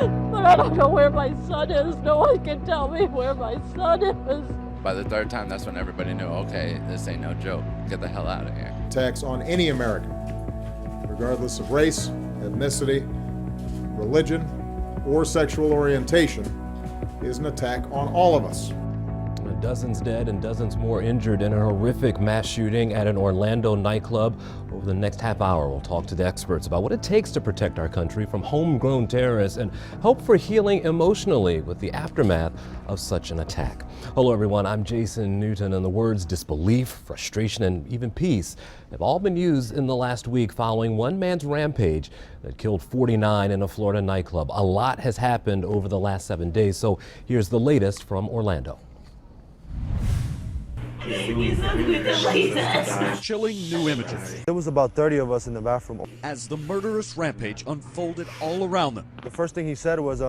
But I don't know where my son is. No one can tell me where my son is. By the third time, that's when everybody knew, okay, this ain't no joke. Get the hell out of here. Attacks on any American, regardless of race, ethnicity, religion, or sexual orientation, is an attack on all of us. Dozens dead and dozens more injured in a horrific mass shooting at an Orlando nightclub. Over the next half hour, we'll talk to the experts about what it takes to protect our country from homegrown terrorists and hope for healing emotionally with the aftermath of such an attack. Hello, everyone. I'm Jason Newton, and the words disbelief, frustration, and even peace have all been used in the last week following one man's rampage that killed 49 in a Florida nightclub. A lot has happened over the last 7 days, so here's the latest from Orlando. Chilling new images There was about 30 of us in the bathroom. as the murderous rampage unfolded all around them. The first thing he said was,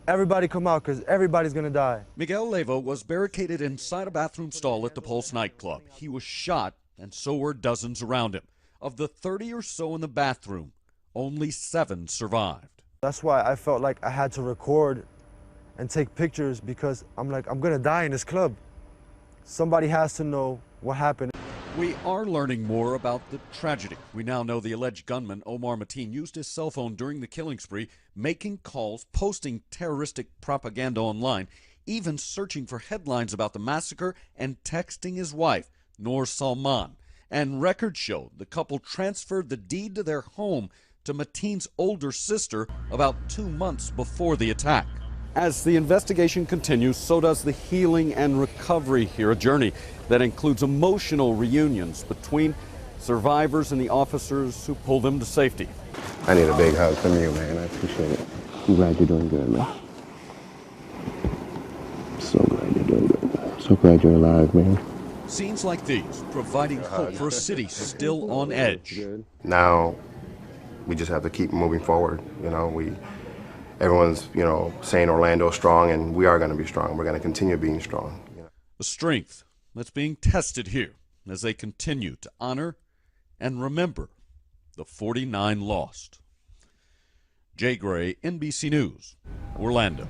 everybody come out because everybody's gonna die. Miguel Levo was barricaded inside a bathroom stall at the Pulse nightclub. He was shot, and so were dozens around him. Of the 30 or so in the bathroom, only 7 survived. That's why I felt like I had to record and take pictures because I'm gonna die in this club. Somebody has to know what happened. We are learning more about the tragedy. We now know the alleged gunman, Omar Mateen, used his cell phone during the killing spree, making calls, posting terroristic propaganda online, even searching for headlines about the massacre and texting his wife, Noor Salman. And records showed the couple transferred the deed to their home to Mateen's older sister about 2 months before the attack. As the investigation continues, so does the healing and recovery here, a journey that includes emotional reunions between survivors and the officers who pulled them to safety. I need a big hug from you, man. I appreciate it. I'm glad you're doing good, man. So glad you're doing good. So glad you're alive, man. Scenes like these providing hope for a city still on edge. Now, we just have to keep moving forward. Everyone's, saying Orlando's strong, and we are going to be strong. We're going to continue being strong. The strength that's being tested here as they continue to honor and remember the 49 lost. Jay Gray, NBC News, Orlando.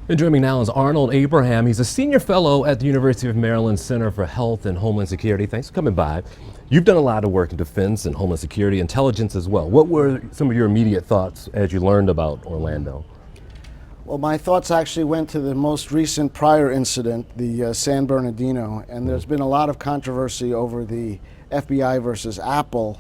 And joining me now is Arnold Abraham. He's a senior fellow at the University of Maryland Center for Health and Homeland Security. Thanks for coming by. You've done a lot of work in defense and Homeland Security, intelligence as well. What were some of your immediate thoughts as you learned about Orlando? Well, my thoughts actually went to the most recent prior incident, the San Bernardino, and there's been a lot of controversy over the FBI versus Apple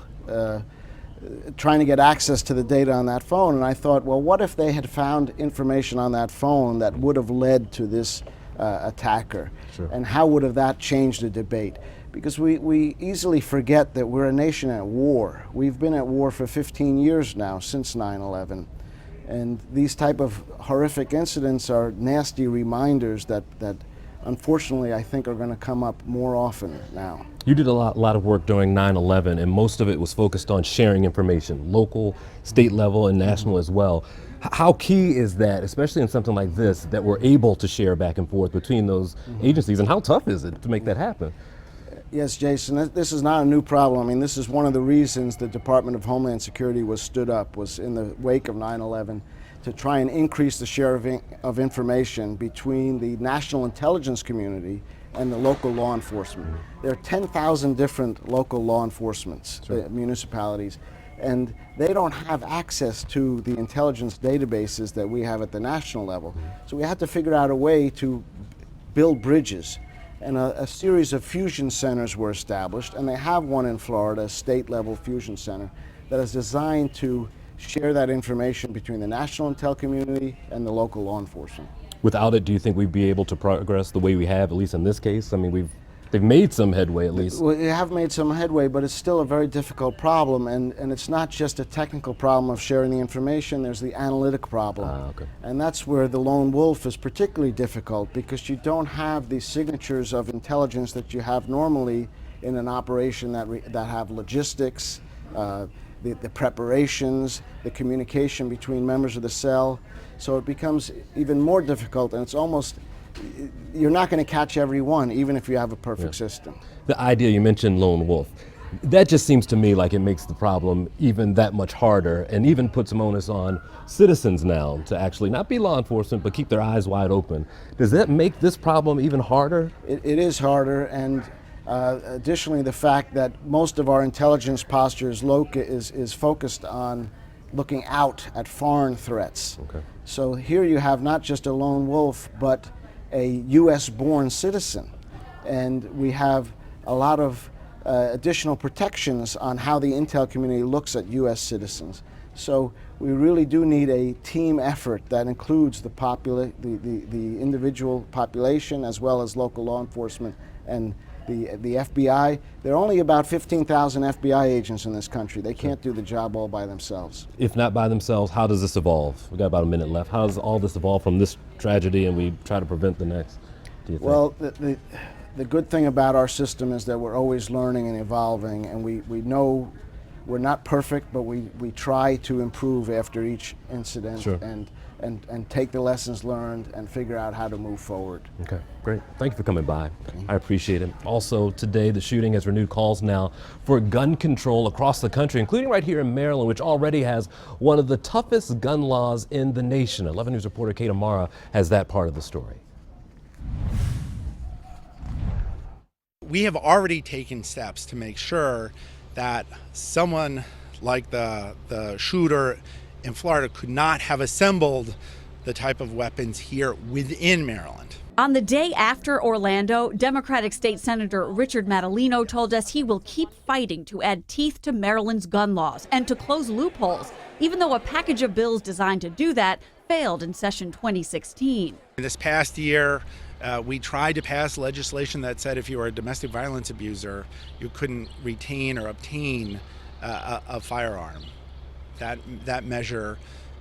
trying to get access to the data on that phone. And I thought, well, what if they had found information on that phone that would have led to this attacker? Sure. And how would have that changed the debate? Because we easily forget that we're a nation at war. We've been at war for 15 years now, since 9/11. And these type of horrific incidents are nasty reminders that unfortunately I think are going to come up more often now. You did a lot of work during 9/11, and most of it was focused on sharing information, local, state level, and national as well. How key is that, especially in something like this, that we're able to share back and forth between those agencies, and how tough is it to make that happen? Yes, Jason, this is not a new problem. I mean, this is one of the reasons the Department of Homeland Security was stood up, was in the wake of 9/11, to try and increase the share of information between the national intelligence community and the local law enforcement. There are 10,000 different local law enforcements, municipalities, and they don't have access to the intelligence databases that we have at the national level. So we had to figure out a way to build bridges. And a series of fusion centers were established, and they have one in Florida, a state-level fusion center, that is designed to share that information between the national intel community and the local law enforcement. Without it, do you think we'd be able to progress the way we have, at least in this case? I mean, they've made some headway, at least. Well, they have made some headway, but it's still a very difficult problem, and it's not just a technical problem of sharing the information, there's the analytic problem. Okay. And that's where the lone wolf is particularly difficult, because you don't have the signatures of intelligence that you have normally in an operation that have logistics, the preparations, the communication between members of the cell. So it becomes even more difficult, and it's almost, you're not going to catch everyone, even if you have a perfect system. The idea, you mentioned lone wolf. That just seems to me like it makes the problem even that much harder, and even puts some onus on citizens now to actually not be law enforcement but keep their eyes wide open. Does that make this problem even harder? It is harder, and additionally the fact that most of our intelligence posture is focused on looking out at foreign threats. Okay. So here you have not just a lone wolf, but a U.S.-born citizen, and we have a lot of additional protections on how the intel community looks at U.S. citizens. So we really do need a team effort that includes the individual population as well as local law enforcement and the FBI. There are only about 15,000 FBI agents in this country. They can't do the job all by themselves. If not by themselves, how does this evolve? We've got about a minute left. How does all this evolve from this tragedy and we try to prevent the next, do you think? Well, the good thing about our system is that we're always learning and evolving, and we know we're not perfect, but we try to improve after each incident. Sure. And take the lessons learned and figure out how to move forward. Okay, great. Thank you for coming by. Okay. I appreciate it. Also, today, the shooting has renewed calls now for gun control across the country, including right here in Maryland, which already has one of the toughest gun laws in the nation. 11 News reporter Kate Amara has that part of the story. We have already taken steps to make sure that someone like the shooter in Florida could not have assembled the type of weapons here within Maryland. On the day after Orlando, Democratic State Senator Richard Madaleno told us he will keep fighting to add teeth to Maryland's gun laws and to close loopholes, even though a package of bills designed to do that failed in session 2016. In this past year, we tried to pass legislation that said if you were a domestic violence abuser, you couldn't retain or obtain a firearm. That measure,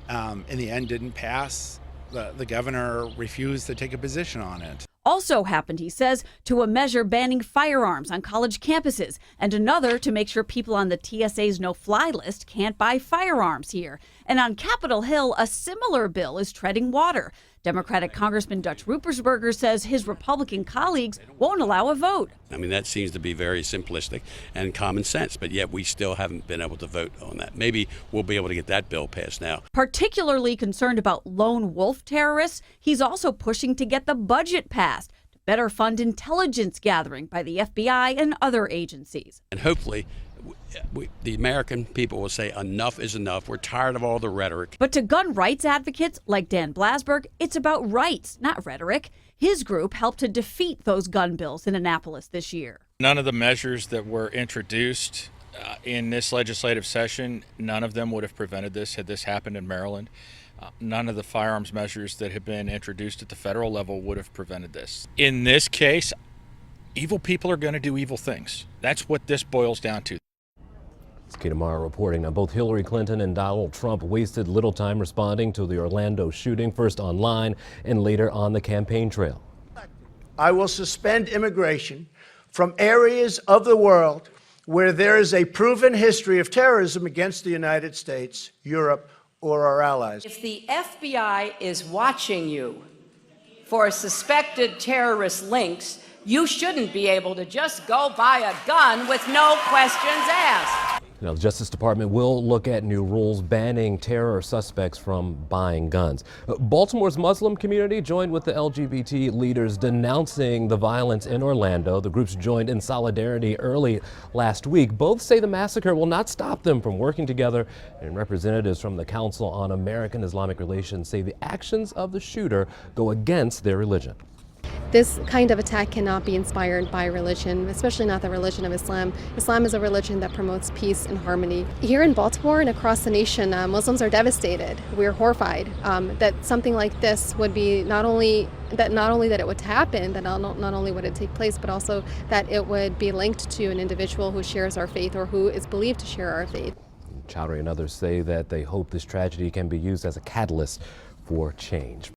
in the end, didn't pass. The governor refused to take a position on it. Also happened, he says, to a measure banning firearms on college campuses, and another to make sure people on the TSA's no-fly list can't buy firearms here. And on Capitol Hill, a similar bill is treading water. Democratic Congressman Dutch Ruppersberger says his Republican colleagues won't allow a vote. I mean, that seems to be very simplistic and common sense, but yet we still haven't been able to vote on that. Maybe we'll be able to get that bill passed now. Particularly concerned about lone wolf terrorists, he's also pushing to get the budget passed to better fund intelligence gathering by the FBI and other agencies. And hopefully, the American people will say enough is enough. We're tired of all the rhetoric. But to gun rights advocates like Dan Blasberg, it's about rights, not rhetoric. His group helped to defeat those gun bills in Annapolis this year. None of the measures that were introduced in this legislative session, none of them would have prevented this had this happened in Maryland. None of the firearms measures that have been introduced at the federal level would have prevented this. In this case, evil people are going to do evil things. That's what this boils down to. It's Kate Amara reporting. Now, both Hillary Clinton and Donald Trump wasted little time responding to the Orlando shooting, first online and later on the campaign trail. I will suspend immigration from areas of the world where there is a proven history of terrorism against the United States, Europe, or our allies. If the FBI is watching you for suspected terrorist links, you shouldn't be able to just go buy a gun with no questions asked. Now, the Justice Department will look at new rules banning terror suspects from buying guns. Baltimore's Muslim community joined with the LGBT leaders denouncing the violence in Orlando. The groups joined in solidarity early last week. Both say the massacre will not stop them from working together, and representatives from the Council on American Islamic Relations say the actions of the shooter go against their religion. This kind of attack cannot be inspired by religion, especially not the religion of Islam. Islam is a religion that promotes peace and harmony. Here in Baltimore and across the nation, Muslims are devastated. We're horrified that something like this would be not only that it would happen, that not only would it take place, but also that it would be linked to an individual who shares our faith or who is believed to share our faith. Chowdhury and others say that they hope this tragedy can be used as a catalyst for change.